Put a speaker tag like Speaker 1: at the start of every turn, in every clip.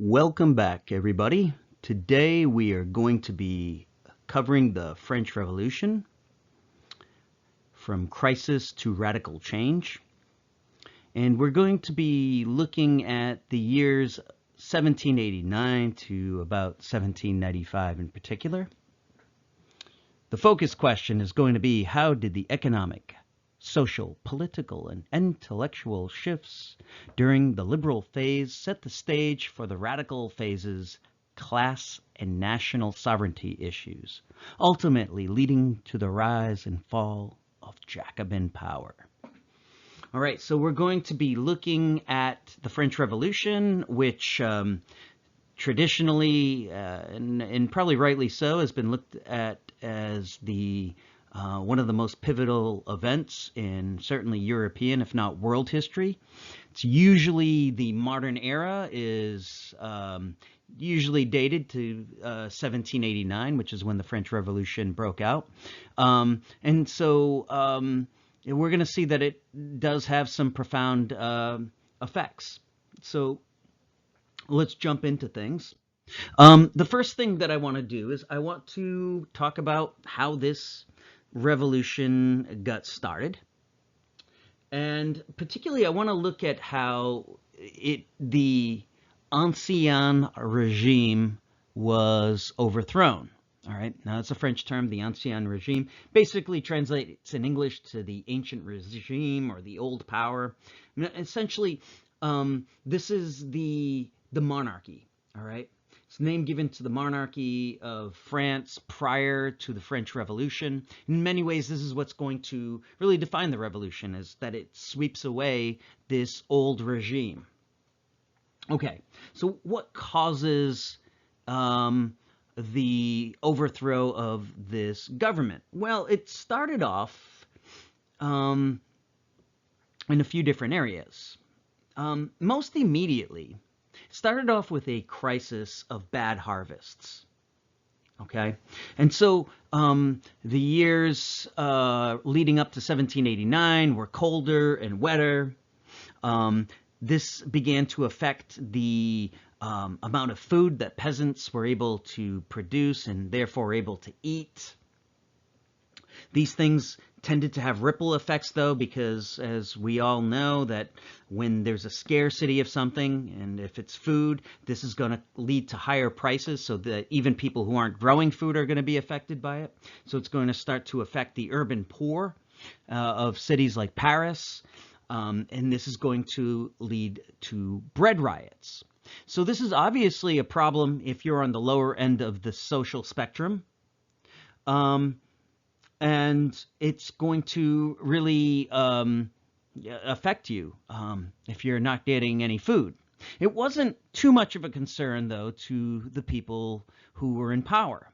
Speaker 1: Welcome back, everybody. Today we are going to be covering the French Revolution from crisis to radical change. And we're going to be looking at the years 1789 to about 1795 in particular. The focus question is going to be, how did the economic, social, political, and intellectual shifts during the liberal phase set the stage for the radical phases, class and national sovereignty issues, ultimately leading to the rise and fall of Jacobin power? All right, so we're going to be looking at the French Revolution, which traditionally, and probably rightly so, has been looked at as the one of the most pivotal events in certainly European, if not world history. It's usually the modern era is usually dated to 1789, which is when the French Revolution broke out. And so we're going to see that it does have some profound effects. So let's jump into things. The first thing that I want to do is I want to talk about how this revolution got started. And particularly, I want to look at how the Ancien regime was overthrown. All right, now it's a French term, the Ancien regime. Basically translates in English to the ancient regime or the old power. Essentially, this is the monarchy. All right. It's the name given to the monarchy of France prior to the French Revolution. In many ways, this is what's going to really define the revolution, is that it sweeps away this old regime. Okay, so what causes the overthrow of this government? Well, it started off in a few different areas. Most immediately, started off with a crisis of bad harvests. Okay, and so the years leading up to 1789 were colder and wetter. This began to affect the amount of food that peasants were able to produce and therefore able to eat. These things tended to have ripple effects, though, because as we all know, that when there's a scarcity of something, and if it's food, this is going to lead to higher prices, so that even people who aren't growing food are going to be affected by it. So it's going to start to affect the urban poor of cities like Paris, and this is going to lead to bread riots. So this is obviously a problem if you're on the lower end of the social spectrum. And it's going to really affect you if you're not getting any food. It wasn't too much of a concern, though, to the people who were in power.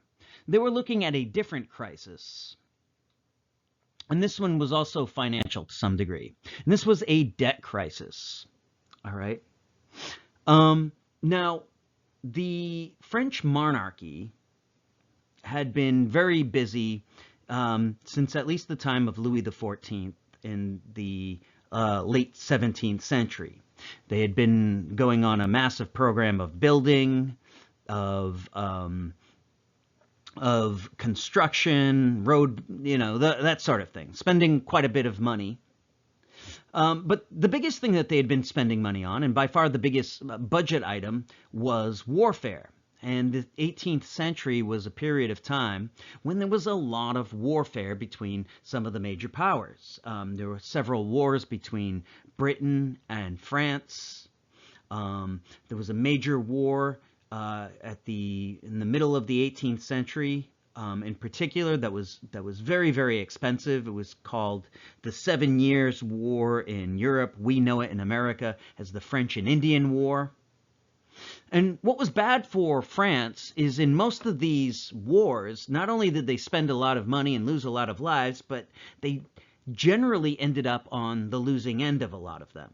Speaker 1: They were looking at a different crisis. And this one was also financial to some degree. And this was a debt crisis. All right. Now, the French monarchy had been very busy since at least the time of Louis XIV in the late 17th century. They had been going on a massive program of building, of construction, road, that sort of thing, spending quite a bit of money. But the biggest thing that they had been spending money on, and by far the biggest budget item, was warfare. And the 18th century was a period of time when there was a lot of warfare between some of the major powers. There were several wars between Britain and France. There was a major war in the middle of the 18th century, in particular, that was very, very expensive. It was called the 7 Years' War in Europe. We know it in America as the French and Indian War. And what was bad for France is in most of these wars, not only did they spend a lot of money and lose a lot of lives, but they generally ended up on the losing end of a lot of them.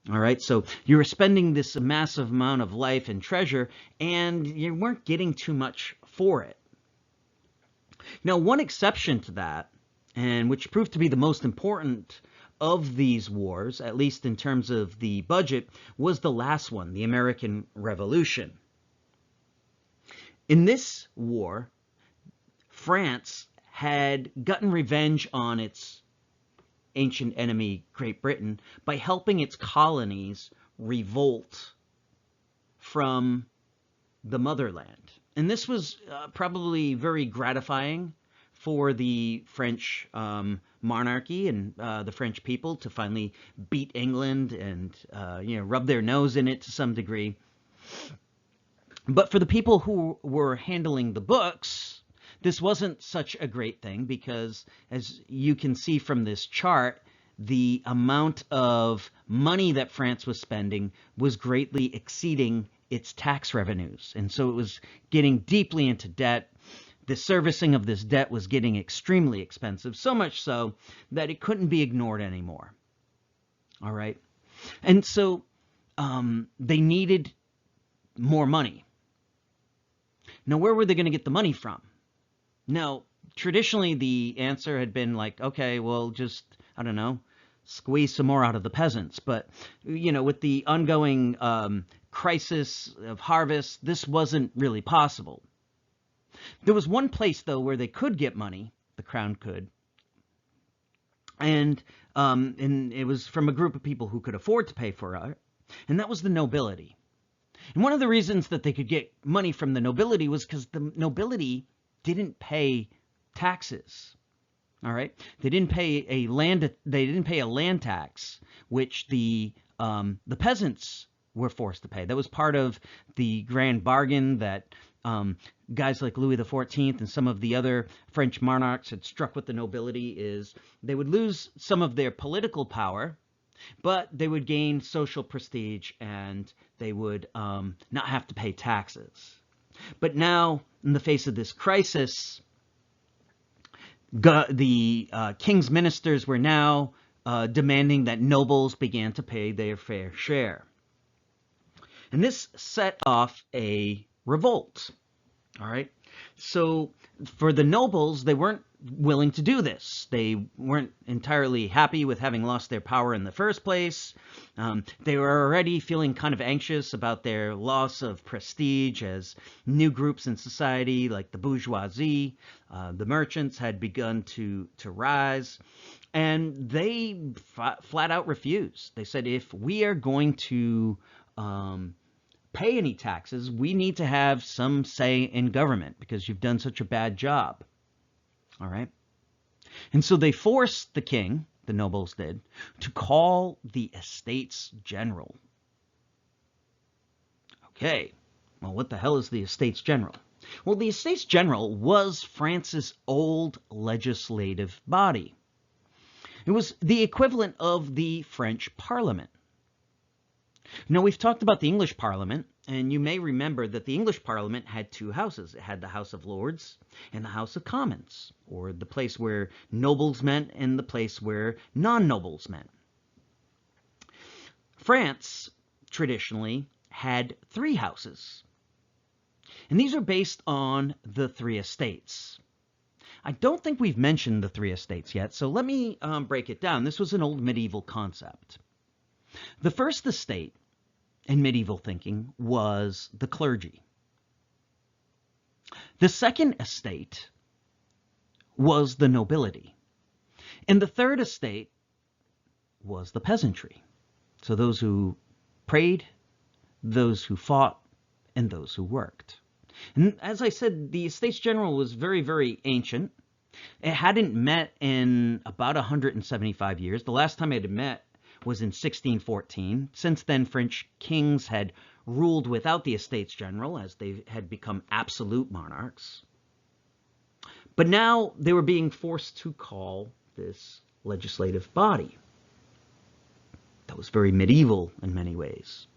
Speaker 1: All right, so you were spending this massive amount of life and treasure, and you weren't getting too much for it. Now, one exception to that, and which proved to be the most important of these wars, at least in terms of the budget, was the last one, the American Revolution. In this war, France had gotten revenge on its ancient enemy, Great Britain, by helping its colonies revolt from the motherland. And this was probably very gratifying for the French monarchy and the French people to finally beat England and rub their nose in it to some degree. But for the people who were handling the books, this wasn't such a great thing because, as you can see from this chart, the amount of money that France was spending was greatly exceeding its tax revenues. And so it was getting deeply into debt. The servicing of this debt was getting extremely expensive, so much so that it couldn't be ignored anymore. All right. And so they needed more money. Now, where were they going to get the money from? Now, traditionally, the answer had been like, okay, well, just, I don't know, squeeze some more out of the peasants. But, with the ongoing crisis of harvest, this wasn't really possible. There was one place, though, where they could get money, the crown could, and it was from a group of people who could afford to pay for it, and that was the nobility. And one of the reasons that they could get money from the nobility was because the nobility didn't pay taxes. All right, they didn't pay a land tax, which the peasants were forced to pay. That was part of the grand bargain that guys like Louis XIV and some of the other French monarchs had struck with the nobility. Is they would lose some of their political power, but they would gain social prestige and they would not have to pay taxes. But now, in the face of this crisis, the king's ministers were now demanding that nobles began to pay their fair share. And this set off a revolt. All right. So for the nobles, they weren't willing to do this. They weren't entirely happy with having lost their power in the first place. They were already feeling kind of anxious about their loss of prestige as new groups in society, like the bourgeoisie, the merchants, had begun to rise. And they flat out refused. They said, if we are going to pay any taxes, we need to have some say in government because you've done such a bad job. All right. And so they forced the king, the nobles did, to call the Estates General. Okay. Well, what the hell is the Estates General? Well, the Estates General was France's old legislative body. It was the equivalent of the French Parliament. Now, we've talked about the English Parliament, and you may remember that the English Parliament had two houses. It had the House of Lords and the House of Commons, or the place where nobles met and the place where non-nobles met. France, traditionally, had three houses, and these are based on the three estates. I don't think we've mentioned the three estates yet, so let me break it down. This was an old medieval concept. The first estate in medieval thinking was the clergy. The second estate was the nobility. And the third estate was the peasantry. So those who prayed, those who fought, and those who worked. And as I said, the Estates General was very, very ancient. It hadn't met in about 175 years. The last time it had met was in 1614. Since then, French kings had ruled without the Estates General as they had become absolute monarchs. But now they were being forced to call this legislative body. That was very medieval in many ways.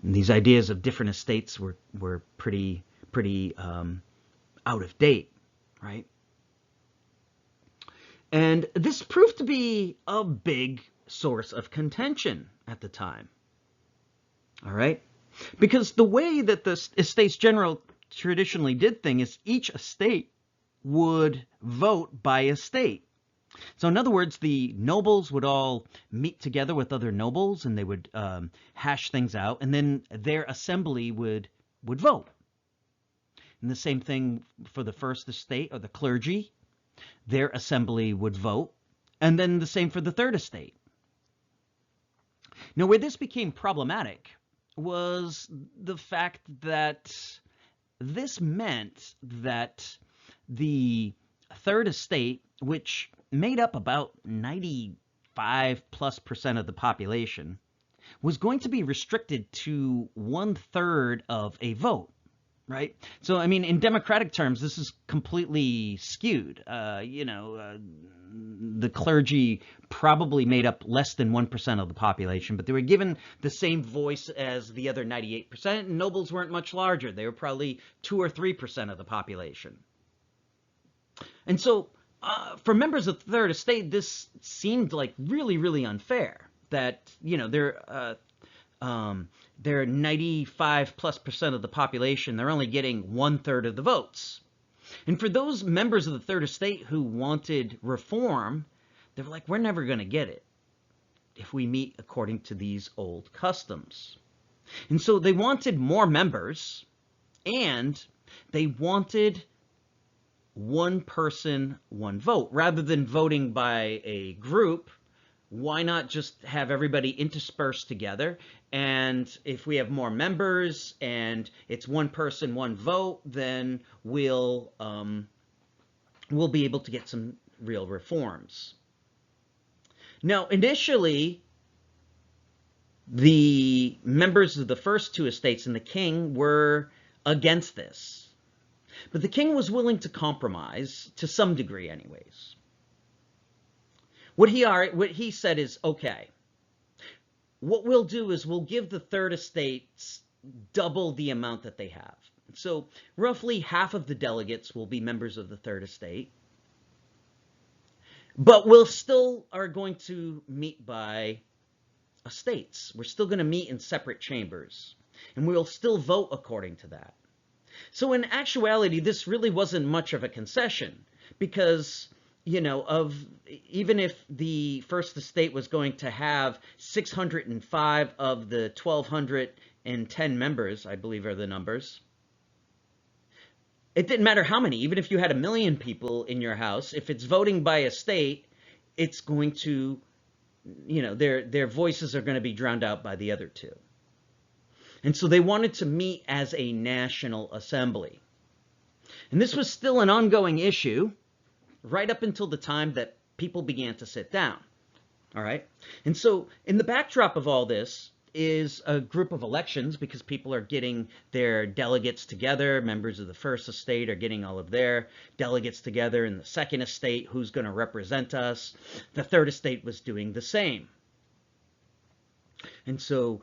Speaker 1: And these ideas of different estates were pretty out of date, right? And this proved to be a big source of contention at the time. All right? Because the way that the Estates General traditionally did things is each estate would vote by estate. So in other words, the nobles would all meet together with other nobles, and they would hash things out, and then their assembly would vote. And the same thing for the first estate or the clergy. Their assembly would vote, and then the same for the third estate. Now, where this became problematic was the fact that this meant that the third estate, which made up about 95+% of the population, was going to be restricted to 1/3 of a vote. Right? So, I mean, in democratic terms, this is completely skewed. The clergy probably made up less than 1% of the population, but they were given the same voice as the other 98%, and nobles weren't much larger. They were probably 2 or 3% of the population. And so, for members of the third estate, this seemed like really, really unfair that, they're 95+% of the population. They're only getting 1/3 of the votes. And for those members of the third estate who wanted reform, they were like, we're never going to get it if we meet according to these old customs. And so they wanted more members, and they wanted one person, one vote. Rather than voting by a group, why not just have everybody interspersed together? And if we have more members and it's one person, one vote, then we'll be able to get some real reforms. Now, initially, the members of the first two estates and the king were against this. But the king was willing to compromise, to some degree anyways. What he said is, okay, what we'll do is we'll give the third estates double the amount that they have. So roughly half of the delegates will be members of the third estate, but we'll still are going to meet by estates. We're still going to meet in separate chambers, and we'll still vote according to that. So in actuality, this really wasn't much of a concession, because even if the first estate was going to have 605 of the 1,210 members, I believe are the numbers, it didn't matter how many. Even if you had 1 million people in your house, if it's voting by estate, it's going to, their voices are going to be drowned out by the other two. And so they wanted to meet as a national assembly. And this was still an ongoing issue right up until the time that people began to sit down. All right? And so in the backdrop of all this is a group of elections, because people are getting their delegates together. Members of the first estate are getting all of their delegates together in the second estate. Who's going to represent us? The third estate was doing the same. And so,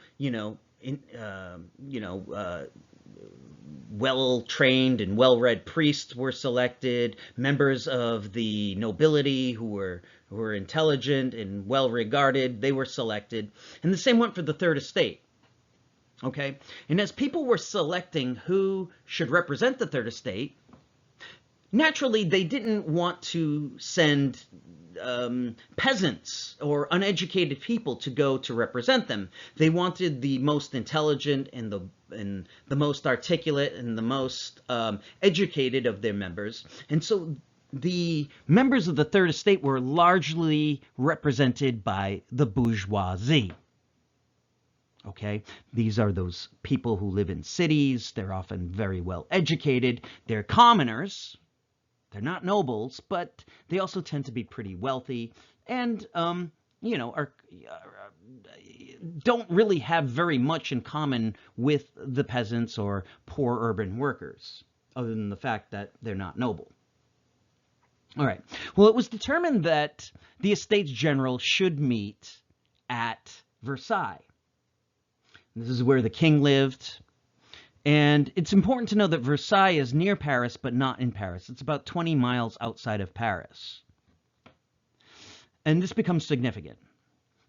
Speaker 1: well-trained and well-read priests were selected. Members of the nobility who were intelligent and well-regarded, they were selected. And the same went for the third estate. Okay? And as people were selecting who should represent the third estate, naturally they didn't want to send peasants or uneducated people to go to represent them. They wanted the most intelligent and the most articulate and the most educated of their members. And so the members of the third estate were largely represented by the bourgeoisie. Okay, these are those people who live in cities. They're often very well educated. They're commoners. They're not nobles, but they also tend to be pretty wealthy and, don't really have very much in common with the peasants or poor urban workers, other than the fact that they're not noble. All right. Well, it was determined that the Estates General should meet at Versailles. This is where the king lived. And it's important to know that Versailles is near Paris, but not in Paris. It's about 20 miles outside of Paris. And this becomes significant.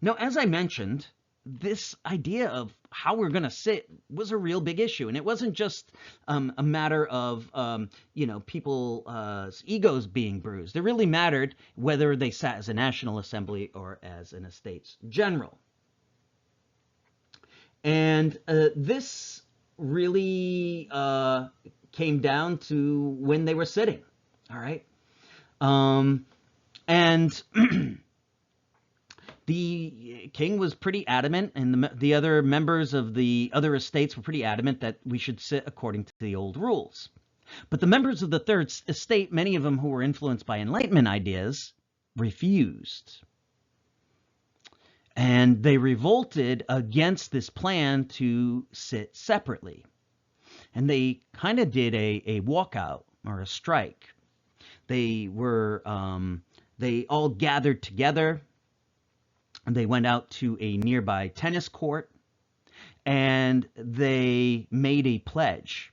Speaker 1: Now, as I mentioned, this idea of how we're going to sit was a real big issue. And it wasn't just a matter of, people's egos being bruised. It really mattered whether they sat as a National Assembly or as an Estates General. And this really came down to when they were sitting. All right. And the king was pretty adamant, and the other members of the other estates were pretty adamant that we should sit according to the old rules. But the members of the Third Estate, many of them who were influenced by Enlightenment ideas, refused. And they revolted against this plan to sit separately. And they kind of did a walkout or a strike. They all gathered together. They went out to a nearby tennis court and they made a pledge.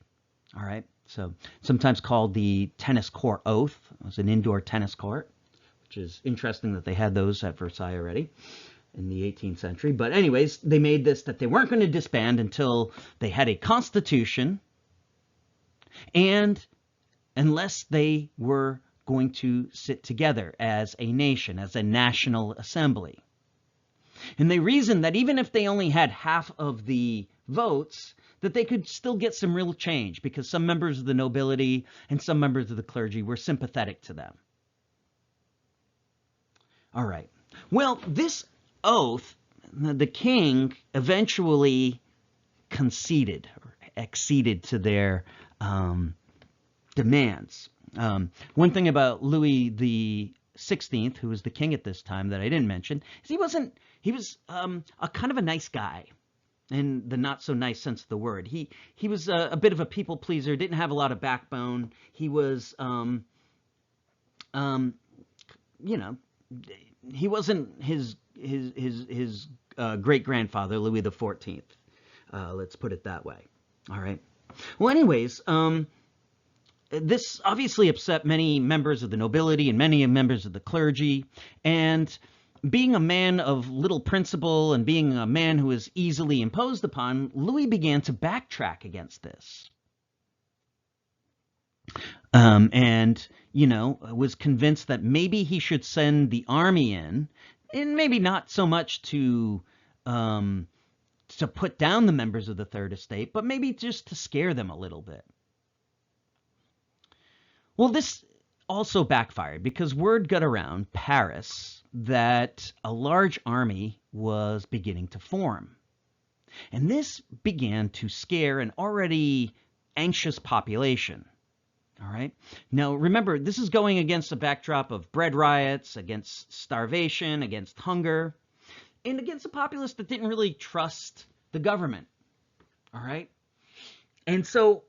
Speaker 1: All right. So sometimes called the tennis court oath. It was an indoor tennis court, which is interesting that they had those at Versailles already in the 18th century. But anyways, they made this that they weren't going to disband until they had a constitution and unless they were going to sit together as a nation, as a national assembly. And they reasoned that even if they only had half of the votes, that they could still get some real change because some members of the nobility and some members of the clergy were sympathetic to them. All right. Well, this oath, the king eventually conceded or acceded to their demands. One thing about Louis the 16th, who was the king at this time that I didn't mention, is he was a kind of a nice guy in the not so nice sense of the word. He was a bit of a people pleaser, didn't have a lot of backbone. He was, he wasn't his great grandfather, Louis the 14th. Let's put it that way. All right. Well, anyways, this obviously upset many members of the nobility and many members of the clergy. And being a man of little principle and being a man who was easily imposed upon, Louis began to backtrack against this. And, was convinced that maybe he should send the army in, and maybe not so much to put down the members of the Third Estate, but maybe just to scare them a little bit. Well, this also backfired because word got around Paris that a large army was beginning to form. And this began to scare an already anxious population. All right. Now, remember, this is going against a backdrop of bread riots, against starvation, against hunger, and against a populace that didn't really trust the government. All right. And so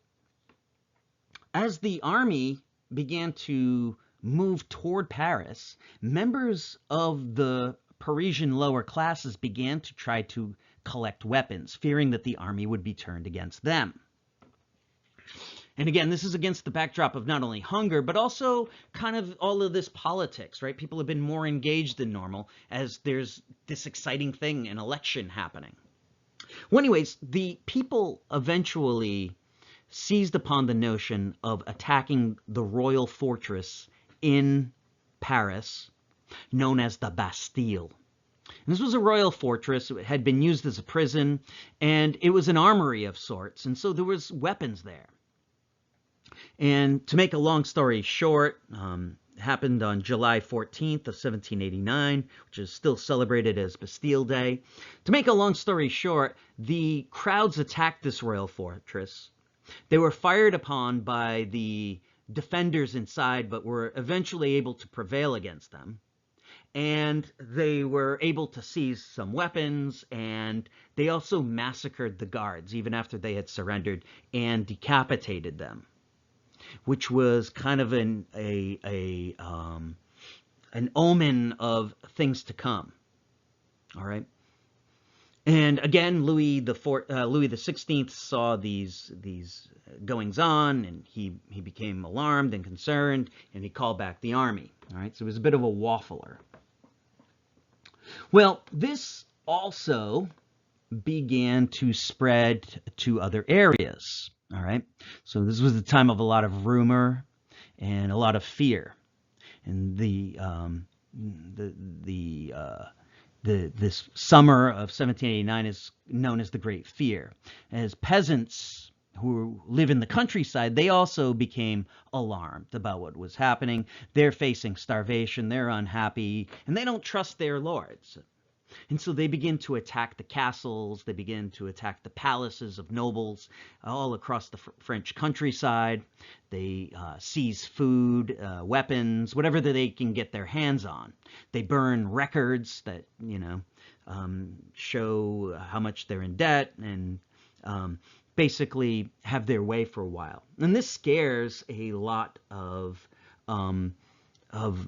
Speaker 1: as the army began to move toward Paris, members of the Parisian lower classes began to try to collect weapons, fearing that the army would be turned against them. And again, this is against the backdrop of not only hunger, but also kind of all of this politics, right? People have been more engaged than normal as there's this exciting thing, an election happening. Well, anyways, the people eventually seized upon the notion of attacking the royal fortress in Paris, known as the Bastille. And this was a royal fortress. It had been used as a prison, and it was an armory of sorts, and so there was weapons there. And to make a long story short, it happened on July 14th of 1789, which is still celebrated as Bastille Day. To make a long story short, the crowds attacked this royal fortress. They were fired upon by the defenders inside, but were eventually able to prevail against them. And they were able to seize some weapons, and they also massacred the guards, even after they had surrendered, and decapitated them, which was kind of an omen of things to come. All right. And again, Louis the 16th saw these goings on, and he became alarmed and concerned, and he called back the army. All right, so it was a bit of a waffler. Well, this also began to spread to other areas. All right. So this was the time of a lot of rumor and a lot of fear. And this summer of 1789 is known as the Great Fear. As peasants who live in the countryside, they also became alarmed about what was happening. They're facing starvation, they're unhappy, and they don't trust their lords. And so they begin to attack the castles, they begin to attack the palaces of nobles all across the French countryside. They seize food, weapons, whatever that they can get their hands on. They burn records that, show how much they're in debt, and basically have their way for a while. And this scares a lot of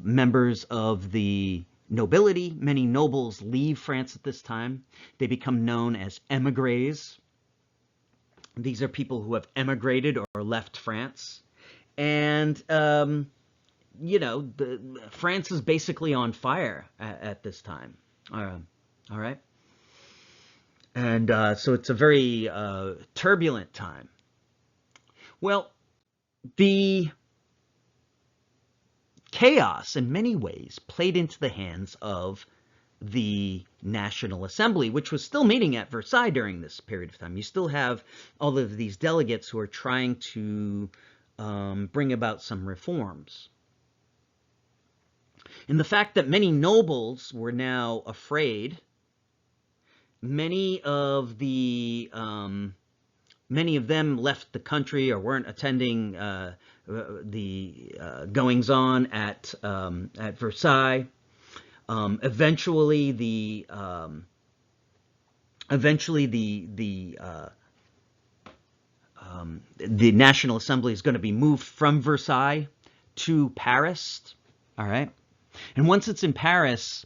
Speaker 1: members of the nobility. Many nobles leave France at this time. They become known as émigrés. These are people who have emigrated or left France. And, France is basically on fire at this time. All right. And so it's a very turbulent time. Well, the chaos in many ways played into the hands of the National Assembly, which was still meeting at Versailles during this period of time. You still have all of these delegates who are trying to bring about some reforms. And the fact that many nobles were now afraid, many of them left the country or weren't attending the goings-on at Versailles. Eventually, the National Assembly is going to be moved from Versailles to Paris. All right, and once it's in Paris,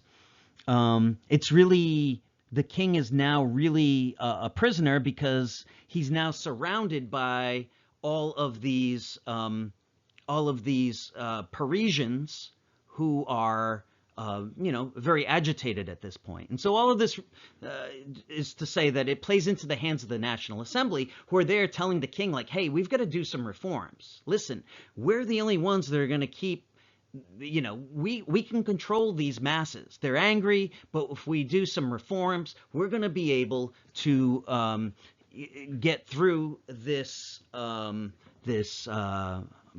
Speaker 1: it's really, the king is now really a prisoner, because he's now surrounded by all of these Parisians who are very agitated at this point. And so all of this is to say that it plays into the hands of the National Assembly, who are there telling the king, like, hey, we've got to do some reforms. Listen, we're the only ones that are going to keep, we can control these masses. They're angry, but if we do some reforms, we're going to be able to get through this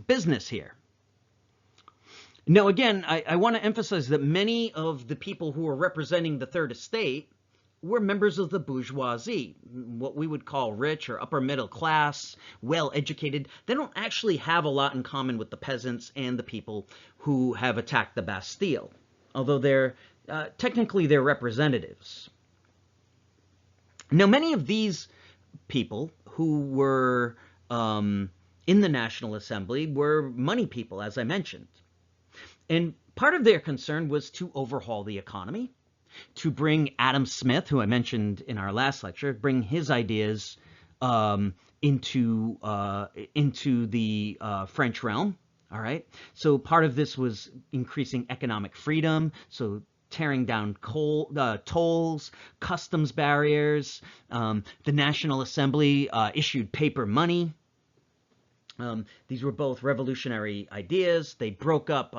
Speaker 1: business here. Now, again, I want to emphasize that many of the people who are representing the Third Estate were members of the bourgeoisie, what we would call rich or upper middle class, well-educated. They don't actually have a lot in common with the peasants and the people who have attacked the Bastille, although they're technically they're representatives. Now, many of these people who were in the National Assembly were money people, as I mentioned. And part of their concern was to overhaul the economy, to bring Adam Smith, who I mentioned in our last lecture, bring his ideas into the French realm. All right. So part of this was increasing economic freedom. So tearing down tolls, customs barriers. The National Assembly issued paper money. These were both revolutionary ideas. They broke up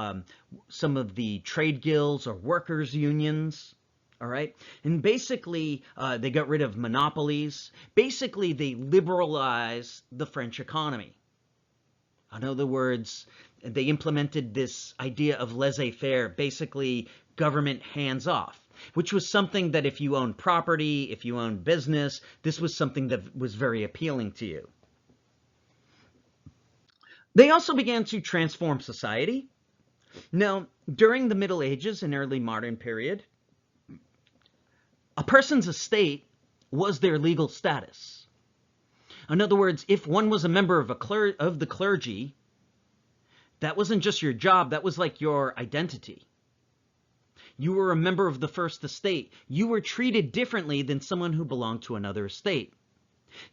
Speaker 1: some of the trade guilds or workers' unions. All right. And basically, they got rid of monopolies. Basically, they liberalized the French economy. In other words, they implemented this idea of laissez-faire, basically government hands-off, which was something that if you owned property, if you owned business, this was something that was very appealing to you. They also began to transform society. Now, during the Middle Ages and early modern period, a person's estate was their legal status. In other words, if one was a member of the clergy, that wasn't just your job, that was like your identity. You were a member of the first estate. You were treated differently than someone who belonged to another estate.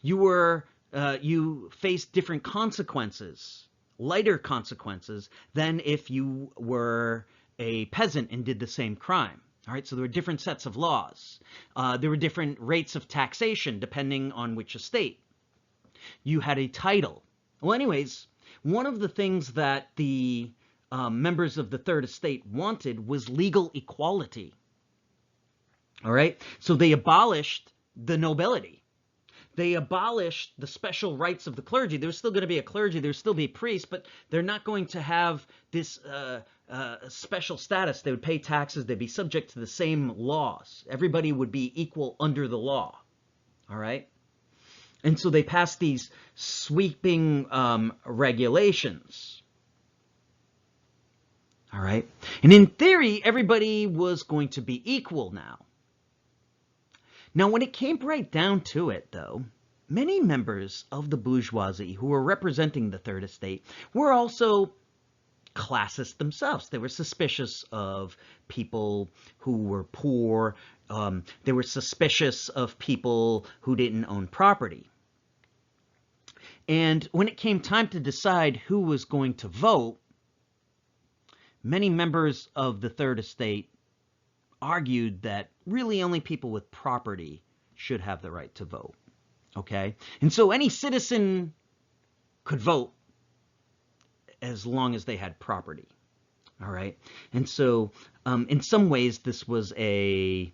Speaker 1: You faced different consequences, lighter consequences, than if you were a peasant and did the same crime. All right, so there were different sets of laws. There were different rates of taxation depending on which estate. You had a title. Well, anyways, one of the things that the members of the Third Estate wanted was legal equality. All right, so they abolished the nobility. They abolished the special rights of the clergy. There's still going to be a clergy, there's still be priests, but they're not going to have this special status. They would pay taxes, they'd be subject to the same laws. Everybody would be equal under the law. All right? And so they passed these sweeping regulations. All right? And in theory, everybody was going to be equal now. Now, when it came right down to it, though, many members of the bourgeoisie who were representing the Third Estate were also classists themselves. They were suspicious of people who were poor. They were suspicious of people who didn't own property. And when it came time to decide who was going to vote, many members of the Third Estate argued that really only people with property should have the right to vote. Okay? And so any citizen could vote as long as they had property. All right? And so in some ways this was a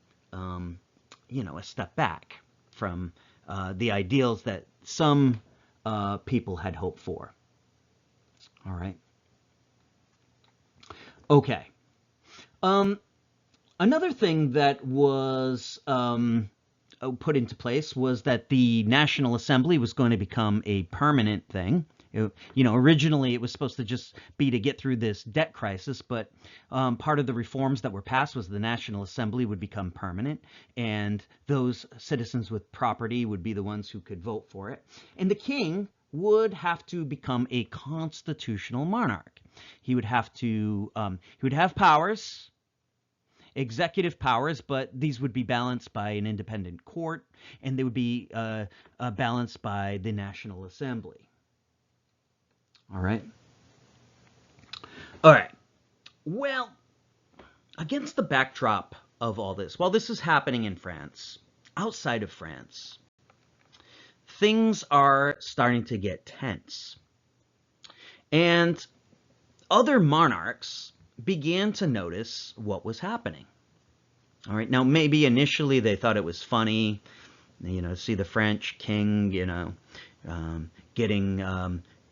Speaker 1: step back from the ideals that some people had hoped for. All right? Okay. Another thing that was put into place was that the National Assembly was going to become a permanent thing. Originally it was supposed to just be to get through this debt crisis, but part of the reforms that were passed was the National Assembly would become permanent, and those citizens with property would be the ones who could vote for it. And the king would have to become a constitutional monarch. He would have powers, executive powers, but these would be balanced by an independent court, and they would be balanced by the National Assembly. All right. All right. Well, against the backdrop of all this, while this is happening in France, outside of France, things are starting to get tense. And other monarchs began to notice what was happening. All right, now maybe initially they thought it was funny, see the French king,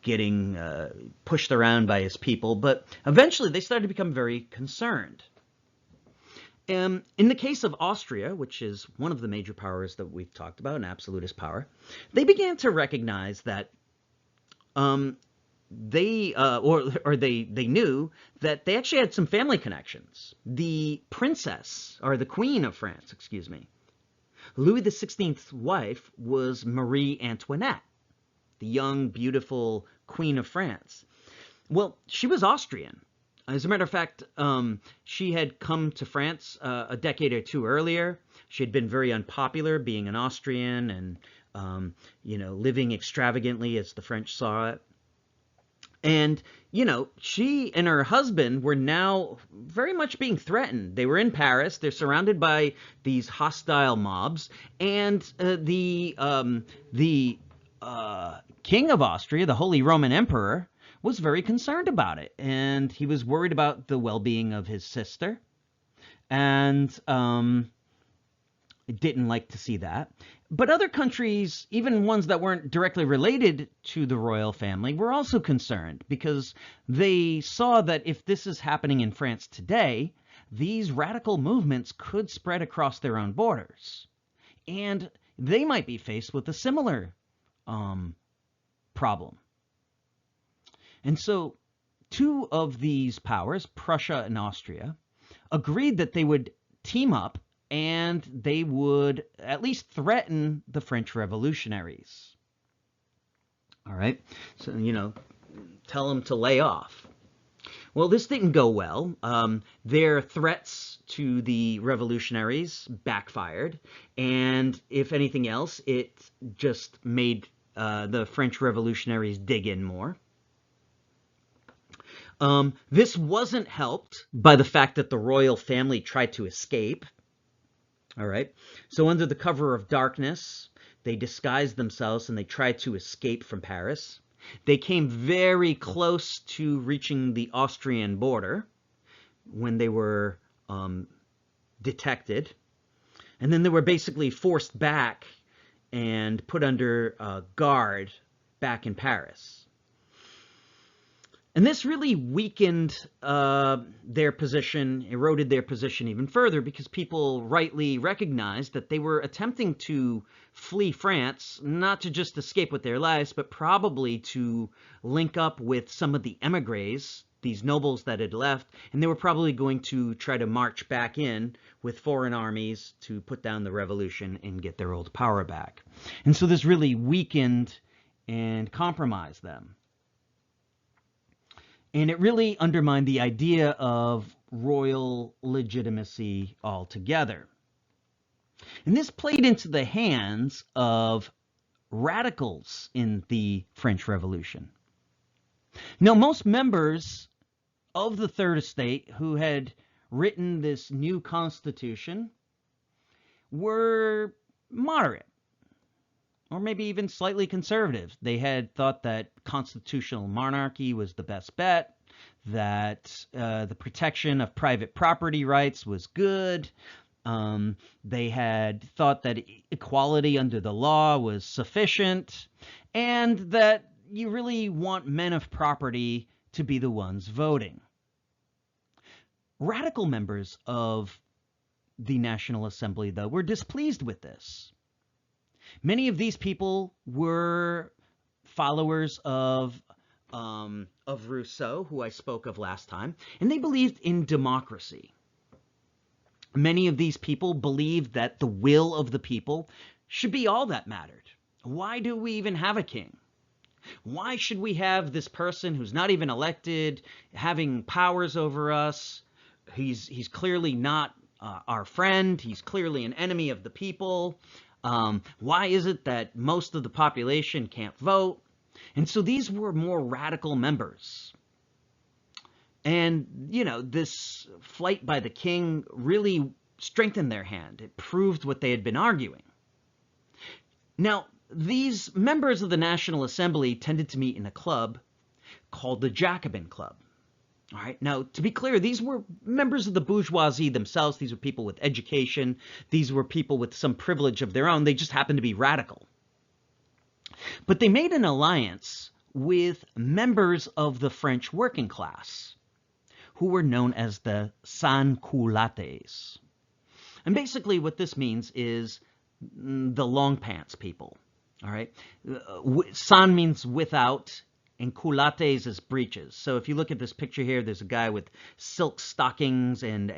Speaker 1: getting pushed around by his people, but eventually they started to become very concerned. In the case of Austria, which is one of the major powers that we've talked about, an absolutist power, they began to recognize that they knew that they actually had some family connections. The princess, or the queen of France, excuse me, Louis XVI's wife was Marie Antoinette, the young, beautiful queen of France. Well, she was Austrian. As a matter of fact, she had come to France a decade or two earlier. She had been very unpopular, being an Austrian and, living extravagantly as the French saw it. And, she and her husband were now very much being threatened. They were in Paris. They're surrounded by these hostile mobs. And the King of Austria, the Holy Roman Emperor, was very concerned about it. And he was worried about the well-being of his sister. And didn't like to see that. But other countries, even ones that weren't directly related to the royal family, were also concerned because they saw that if this is happening in France today, these radical movements could spread across their own borders. And they might be faced with a similar problem. And so two of these powers, Prussia and Austria, agreed that they would team up and they would at least threaten the French revolutionaries. All right? So, tell them to lay off. Well, this didn't go well. Their threats to the revolutionaries backfired. And if anything else, it just made the French revolutionaries dig in more. This wasn't helped by the fact that the royal family tried to escape. All right. So under the cover of darkness, they disguised themselves and they tried to escape from Paris. They came very close to reaching the Austrian border when they were detected. And then they were basically forced back and put under guard back in Paris. And this really weakened their position, eroded their position even further, because people rightly recognized that they were attempting to flee France, not to just escape with their lives, but probably to link up with some of the émigrés, these nobles that had left, and they were probably going to try to march back in with foreign armies to put down the revolution and get their old power back. And so this really weakened and compromised them. And it really undermined the idea of royal legitimacy altogether. And this played into the hands of radicals in the French Revolution. Now, most members of the Third Estate who had written this new constitution were moderate, or maybe even slightly conservative. They had thought that constitutional monarchy was the best bet, that the protection of private property rights was good. They had thought that equality under the law was sufficient, and that you really want men of property to be the ones voting. Radical members of the National Assembly, though, were displeased with this. Many of these people were followers of Rousseau, who I spoke of last time, and they believed in democracy. Many of these people believed that the will of the people should be all that mattered. Why do we even have a king? Why should we have this person who's not even elected having powers over us? He's clearly not our friend. He's clearly an enemy of the people. Why is it that most of the population can't vote? And so these were more radical members. And, you know, this flight by the king really strengthened their hand. It proved what they had been arguing. Now, these members of the National Assembly tended to meet in a club called the Jacobin Club. All right. Now, to be clear, these were members of the bourgeoisie themselves. These were people with education. These were people with some privilege of their own. They just happened to be radical. But they made an alliance with members of the French working class, who were known as the sans-culottes. And basically what this means is the long pants people. All right. Sans means without, and culottes is breeches. So if you look at this picture here, there's a guy with silk stockings and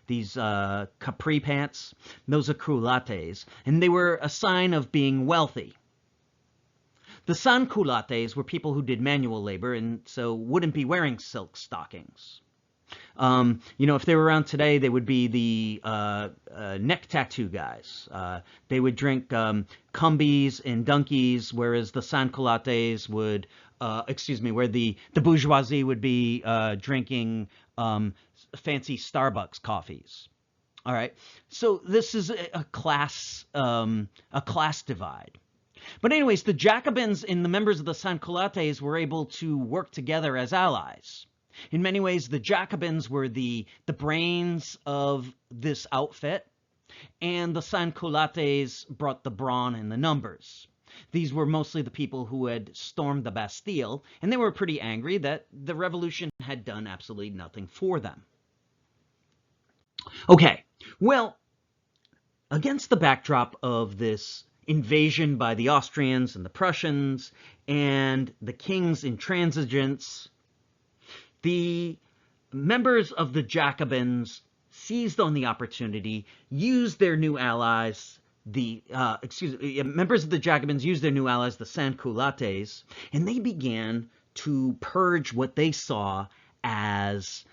Speaker 1: these capri pants. Those are culottes, and they were a sign of being wealthy. The sans-culottes were people who did manual labor and so wouldn't be wearing silk stockings. You know, if they were around today, they would be the neck tattoo guys. They would drink cumbies and dunkies, whereas the sans-culottes would, where the bourgeoisie would be drinking fancy Starbucks coffees. All right, so this is a class divide. But anyways, the Jacobins and the members of the sans-culottes were able to work together as allies. In many ways, the Jacobins were the brains of this outfit, and the sans-culottes brought the brawn and the numbers. These were mostly the people who had stormed the Bastille, and they were pretty angry that the revolution had done absolutely nothing for them. Okay, well, against the backdrop of this invasion by the Austrians and the Prussians and the king's intransigence, the members of the Jacobins seized on the opportunity, used their new allies, members of the Jacobins used their new allies, the sans-culottes, and they began to purge what they saw as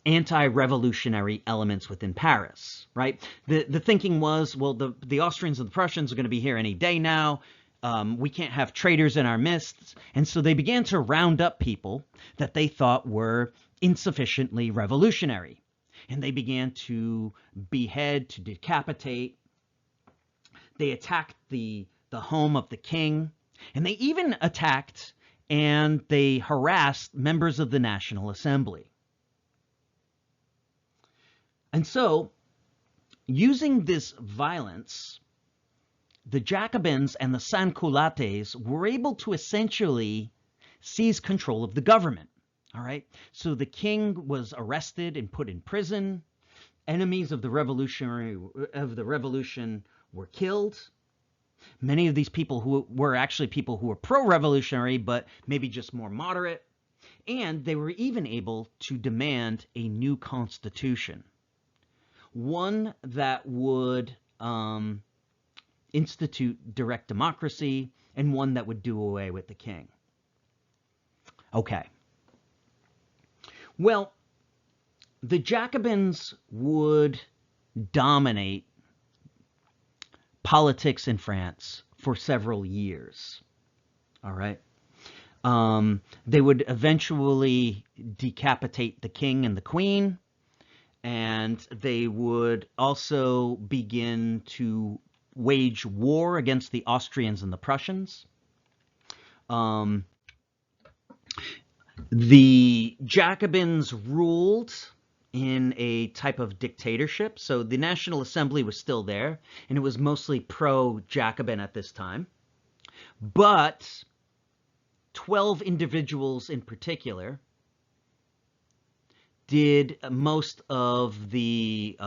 Speaker 1: anti-revolutionary elements within Paris, right? The thinking was, well, the Austrians and the Prussians are going to be here any day now. We can't have traitors in our midst. And so they began to round up people that they thought were insufficiently revolutionary. And they began to behead, to decapitate. They attacked the home of the king. And they even attacked and they harassed members of the National Assembly. And so, using this violence, the Jacobins and the Sans-Culottes were able to essentially seize control of the government. All right. So the king was arrested and put in prison. Enemies of the revolution were killed. Many of these people who were actually people who were pro-revolutionary, but maybe just more moderate. And they were even able to demand a new constitution, one that would institute direct democracy, and one that would do away with the king. Okay. Well, the Jacobins would dominate politics in France for several years. All right. They would eventually decapitate the king and the queen, and they would also begin to wage war against the Austrians and the Prussians. The Jacobins ruled in a type of dictatorship. So the National Assembly was still there, and it was mostly pro-Jacobin at this time. But 12 individuals in particular did most of the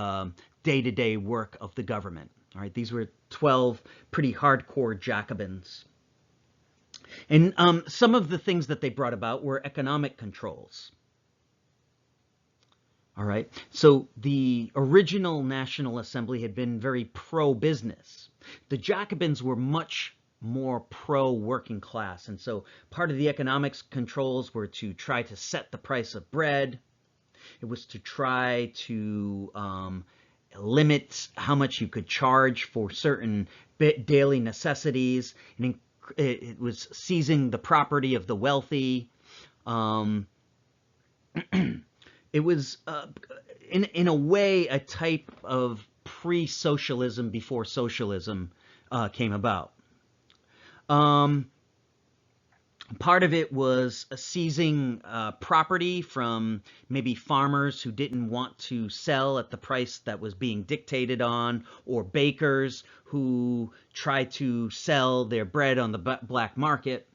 Speaker 1: day-to-day work of the government. All right, these were 12 pretty hardcore Jacobins. And some of the things that they brought about were economic controls. All right, so the original National Assembly had been very pro-business. The Jacobins were much more pro-working class, and so part of the economics controls were to try to set the price of bread. It was to try to limit how much you could charge for certain daily necessities, and it was seizing the property of the wealthy. It was, in a way, a type of pre-socialism before socialism came about. Part of it was seizing property from maybe farmers who didn't want to sell at the price that was being dictated on, or bakers who tried to sell their bread on the black market.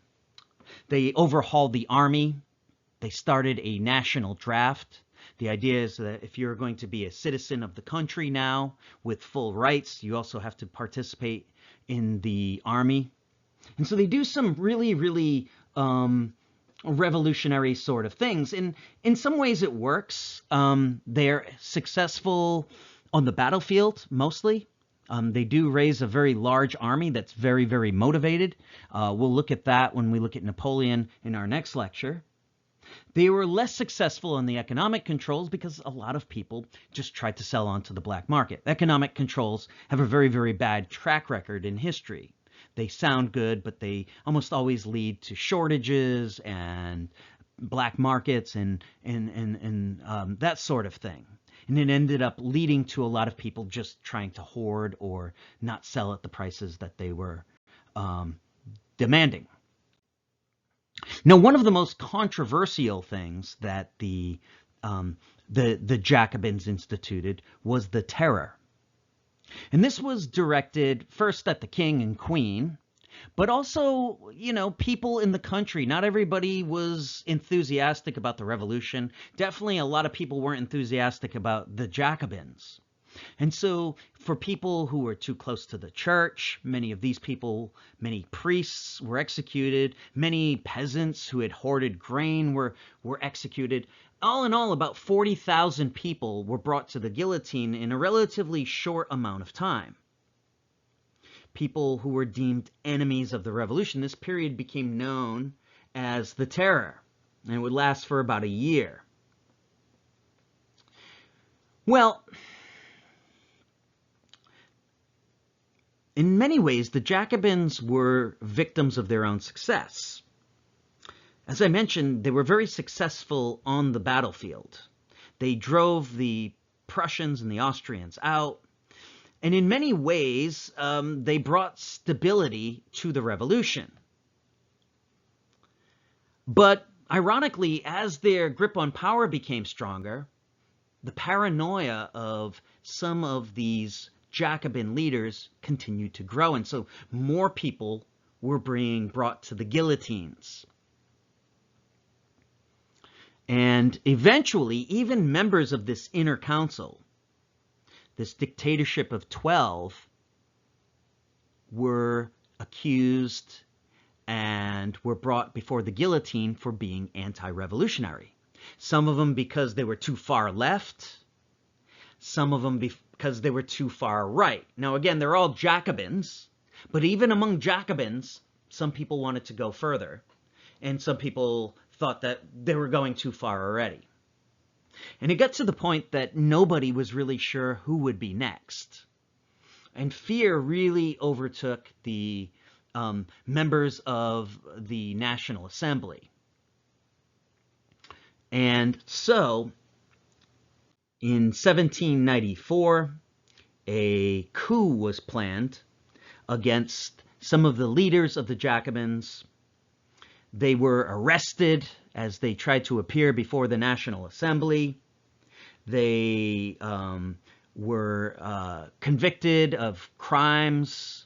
Speaker 1: They overhauled the army. They started a national draft. The idea is that if you're going to be a citizen of the country now with full rights, you also have to participate in the army. And so they do some really, really revolutionary sort of things. And in some ways it works. They're successful on the battlefield, mostly. They do raise a very large army that's very, very motivated. We'll look at that when we look at Napoleon in our next lecture. They were less successful in the economic controls because a lot of people just tried to sell onto the black market. Economic controls have a very, very bad track record in history. They sound good, but they almost always lead to shortages and black markets and that sort of thing. And it ended up leading to a lot of people just trying to hoard or not sell at the prices that they were demanding. Now, one of the most controversial things that the Jacobins instituted was the Terror. And this was directed first at the king and queen, but also, you know, people in the country. Not everybody was enthusiastic about the revolution. Definitely a lot of people weren't enthusiastic about the Jacobins. And so for people who were too close to the church, many of these people, many priests were executed, many peasants who had hoarded grain were executed. All in all, about 40,000 people were brought to the guillotine in a relatively short amount of time. People who were deemed enemies of the revolution. This period became known as the Terror, and it would last for about a year. Well, In many ways, the Jacobins were victims of their own success. As I mentioned, they were very successful on the battlefield. They drove the Prussians and the Austrians out, and in many ways, they brought stability to the revolution. But ironically, as their grip on power became stronger, the paranoia of some of these Jacobin leaders continued to grow, and so more people were being brought to the guillotines. And eventually, even members of this inner council, this dictatorship of 12, were accused and were brought before the guillotine for being anti-revolutionary. Some of them because they were too far left, some of them because they were too far right. Now again, they're all Jacobins, but even among Jacobins, some people wanted to go further, and some people thought that they were going too far already. And it got to the point that nobody was really sure who would be next. And fear really overtook the members of the National Assembly. And so, in 1794, a coup was planned against some of the leaders of the Jacobins. They were arrested as they tried to appear before the National Assembly. They were convicted of crimes,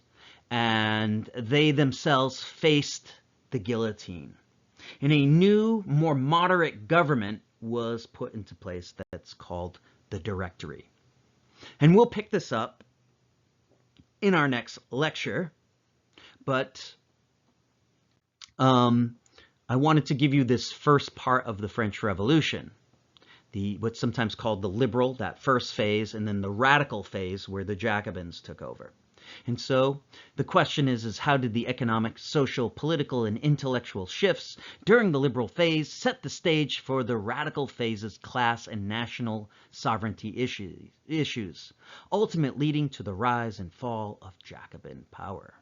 Speaker 1: and they themselves faced the guillotine. And a new, more moderate government was put into place that's called the Directory. And we'll pick this up in our next lecture, but I wanted to give you this first part of the French Revolution, what's sometimes called the liberal, that first phase, and then the radical phase where the Jacobins took over. And so the question is how did the economic, social, political, and intellectual shifts during the liberal phase set the stage for the radical phase's class and national sovereignty issues, ultimately leading to the rise and fall of Jacobin power?